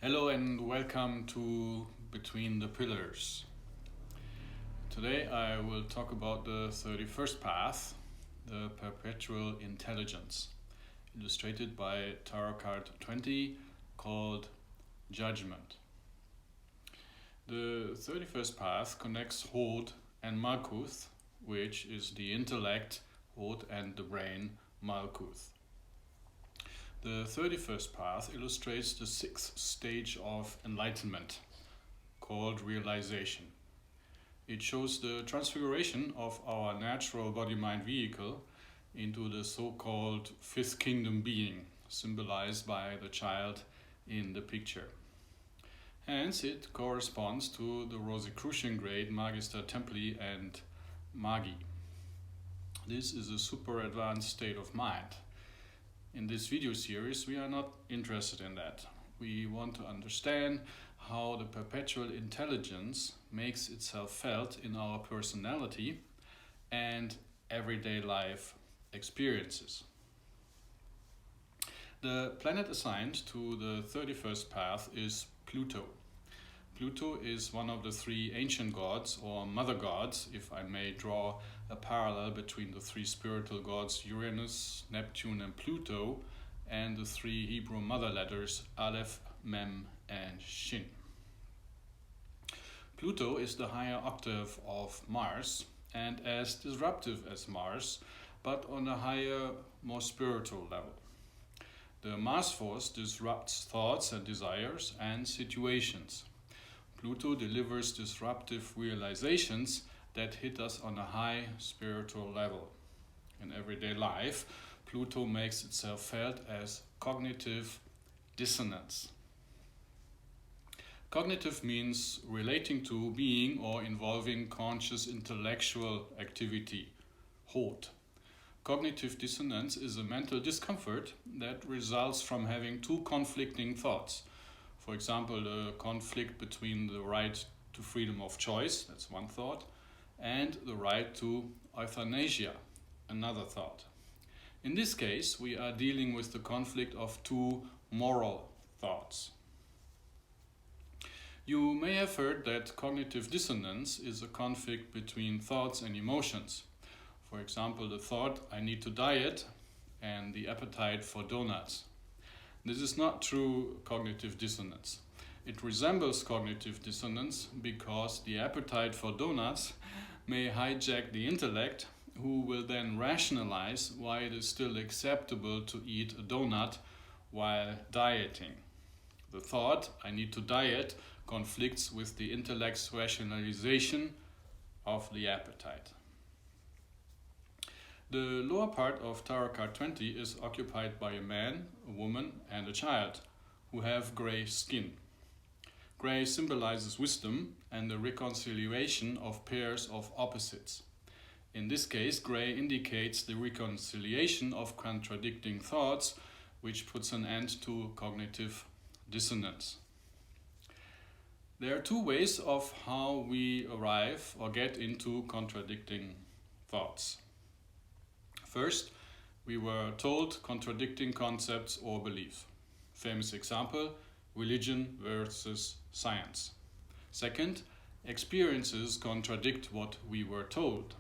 Hello and welcome to Between the Pillars. Today I will talk about the 31st path, the perpetual intelligence, illustrated by Tarot card 20 called Judgement. The 31st path connects Hod and Malkuth, which is the intellect, Hod, and the brain, Malkuth. The 31st path illustrates the sixth stage of enlightenment, called realization. It shows the transfiguration of our natural body-mind vehicle into the so-called fifth kingdom being, symbolized by the child in the picture. Hence, it corresponds to the Rosicrucian grade Magister Templi and Magi. This is a super advanced state of mind. In this video series, we are not interested in that. We want to understand how the perpetual intelligence makes itself felt in our personality and everyday life experiences. The planet assigned to the 31st path is Pluto. Pluto is one of the three ancient gods, or mother gods, if I may draw a parallel between the three spiritual gods Uranus, Neptune, and Pluto, and the three Hebrew mother letters Aleph, Mem, and Shin. Pluto is the higher octave of Mars and as disruptive as Mars, but on a higher, more spiritual level. The Mars force disrupts thoughts and desires and situations. Pluto delivers disruptive realizations that hit us on a high spiritual level. In everyday life, Pluto makes itself felt as cognitive dissonance. Cognitive means relating to, being, or involving conscious intellectual activity, Hod. Cognitive dissonance is a mental discomfort that results from having two conflicting thoughts. For example, the conflict between the right to freedom of choice, that's one thought, and the right to euthanasia, another thought. In this case, we are dealing with the conflict of two moral thoughts. You may have heard that cognitive dissonance is a conflict between thoughts and emotions. For example, the thought, I need to diet, and the appetite for donuts. This is not true cognitive dissonance. It resembles cognitive dissonance because the appetite for donuts may hijack the intellect, who will then rationalize why it is still acceptable to eat a donut while dieting. The thought, I need to diet, conflicts with the intellect's rationalization of the appetite. The lower part of Tarot card 20 is occupied by a man, a woman, and a child who have gray skin. Gray symbolizes wisdom and the reconciliation of pairs of opposites. In this case, gray indicates the reconciliation of contradicting thoughts, which puts an end to cognitive dissonance. There are two ways of how we arrive or get into contradicting thoughts. First, we were told contradicting concepts or beliefs. Famous example, religion versus science. Second, experiences contradict what we were told.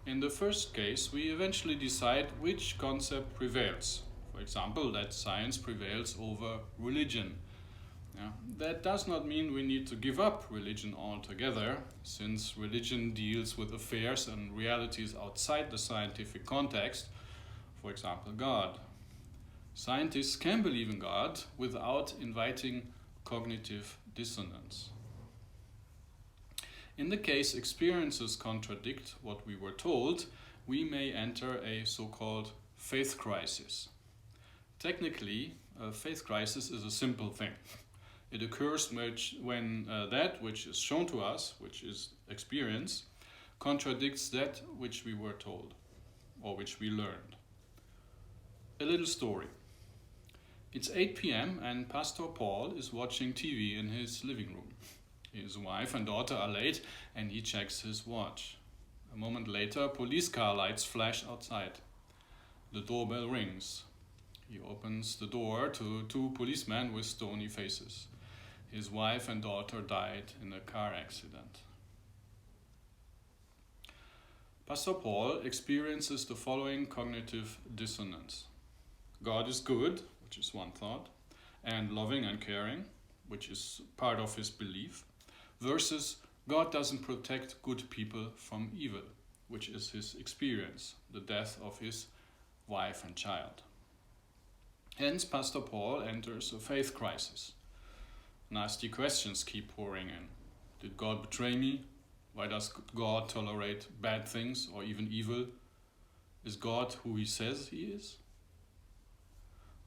In the first case, we eventually decide which concept prevails. For example, that science prevails over religion. That does not mean we need to give up religion altogether, since religion deals with affairs and realities outside the scientific context, for example, God. Scientists can believe in God without inviting cognitive dissonance. In the case experiences contradict what we were told, we may enter a so-called faith crisis. Technically, a faith crisis is a simple thing. It occurs when that which is shown to us, which is experience, contradicts that which we were told or which we learned. A little story. It's 8 p.m. and Pastor Paul is watching TV in his living room. His wife and daughter are late and he checks his watch. A moment later, police car lights flash outside. The doorbell rings. He opens the door to two policemen with stony faces. His wife and daughter died in a car accident. Pastor Paul experiences the following cognitive dissonance. God is good, which is one thought, and loving and caring, which is part of his belief, versus God doesn't protect good people from evil, which is his experience, the death of his wife and child. Hence, Pastor Paul enters a faith crisis. Nasty questions keep pouring in. Did God betray me? Why does God tolerate bad things or even evil? Is God who he says he is?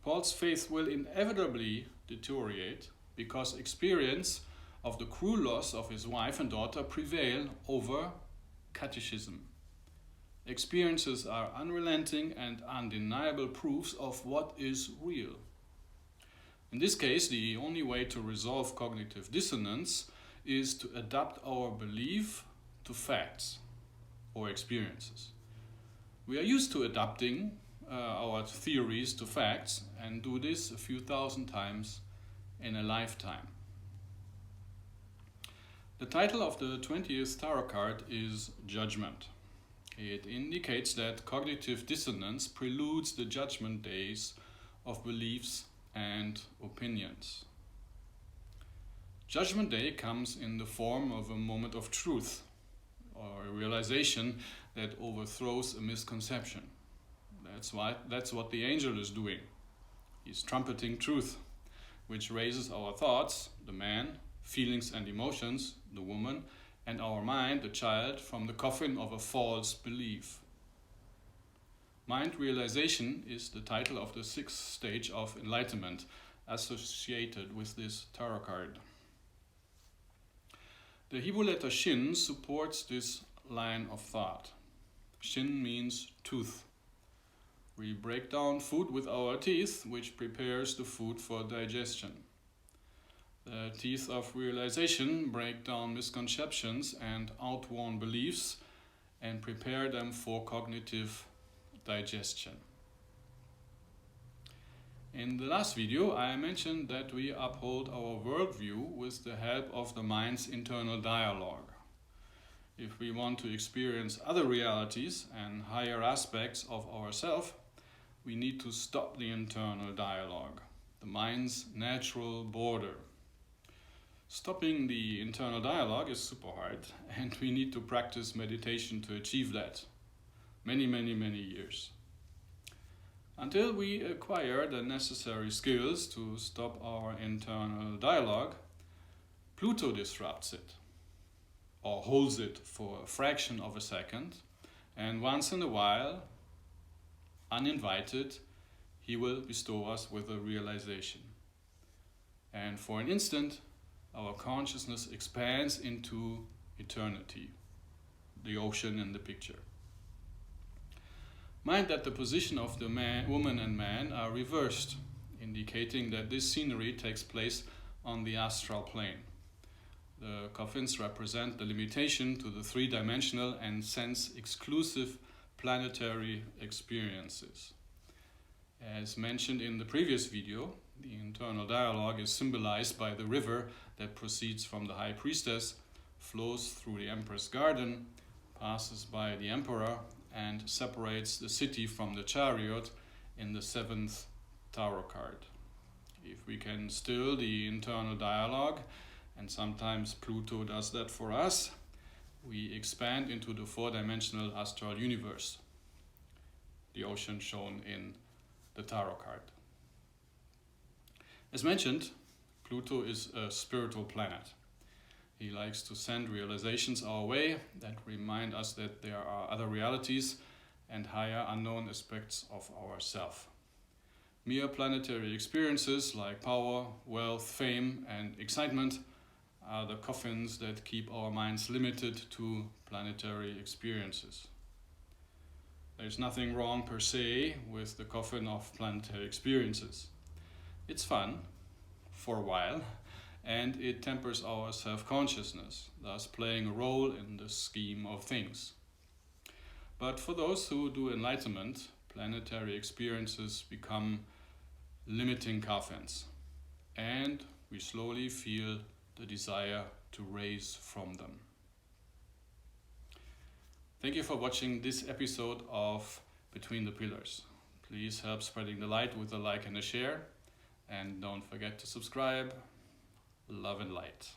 Paul's faith will inevitably deteriorate because experience of the cruel loss of his wife and daughter prevail over catechism. Experiences are unrelenting and undeniable proofs of what is real. In this case, the only way to resolve cognitive dissonance is to adapt our belief to facts or experiences. We are used to adapting our theories to facts and do this a few thousand times in a lifetime. The title of the 20th tarot card is Judgement. It indicates that cognitive dissonance preludes the judgment days of beliefs and opinions. Judgment Day comes in the form of a moment of truth or a realization that overthrows a misconception. That's what the angel is doing. He's trumpeting truth, which raises our thoughts, the man, feelings and emotions, the woman, and our mind, the child, from the coffin of a false belief. Mind realization is the title of the 6th stage of enlightenment associated with this tarot card. The Hebrew letter Shin supports this line of thought. Shin means tooth. We break down food with our teeth, which prepares the food for digestion. The teeth of realization break down misconceptions and outworn beliefs and prepare them for cognitive digestion. In the last video, I mentioned that we uphold our worldview with the help of the mind's internal dialogue. If we want to experience other realities and higher aspects of ourselves, we need to stop the internal dialogue, the mind's natural border. Stopping the internal dialogue is super hard, and we need to practice meditation to achieve that. Many years. Until we acquire the necessary skills to stop our internal dialogue, Pluto disrupts it, or holds it for a fraction of a second, and once in a while, uninvited, he will bestow us with a realization. And for an instant, our consciousness expands into eternity, the ocean in the picture. Mind that the position of the woman and man are reversed, indicating that this scenery takes place on the astral plane. The coffins represent the limitation to the three-dimensional and sense-exclusive planetary experiences. As mentioned in the previous video, the internal dialogue is symbolized by the river that proceeds from the High Priestess, flows through the Empress Garden, passes by the Emperor, and separates the city from the chariot in the 7th tarot card. If we can still the internal dialogue, and sometimes Pluto does that for us, we expand into the 4-dimensional astral universe, the ocean shown in the tarot card. As mentioned, Pluto is a spiritual planet. He likes to send realizations our way that remind us that there are other realities and higher unknown aspects of ourself. Mere planetary experiences like power, wealth, fame, and excitement are the coffins that keep our minds limited to planetary experiences. There's nothing wrong per se with the coffin of planetary experiences. It's fun, for a while, and it tempers our self-consciousness, thus playing a role in the scheme of things. But for those who do enlightenment, planetary experiences become limiting car fence, and we slowly feel the desire to raise from them. Thank you for watching this episode of Between the Pillars. Please help spreading the light with a like and a share, and don't forget to subscribe. Love and light.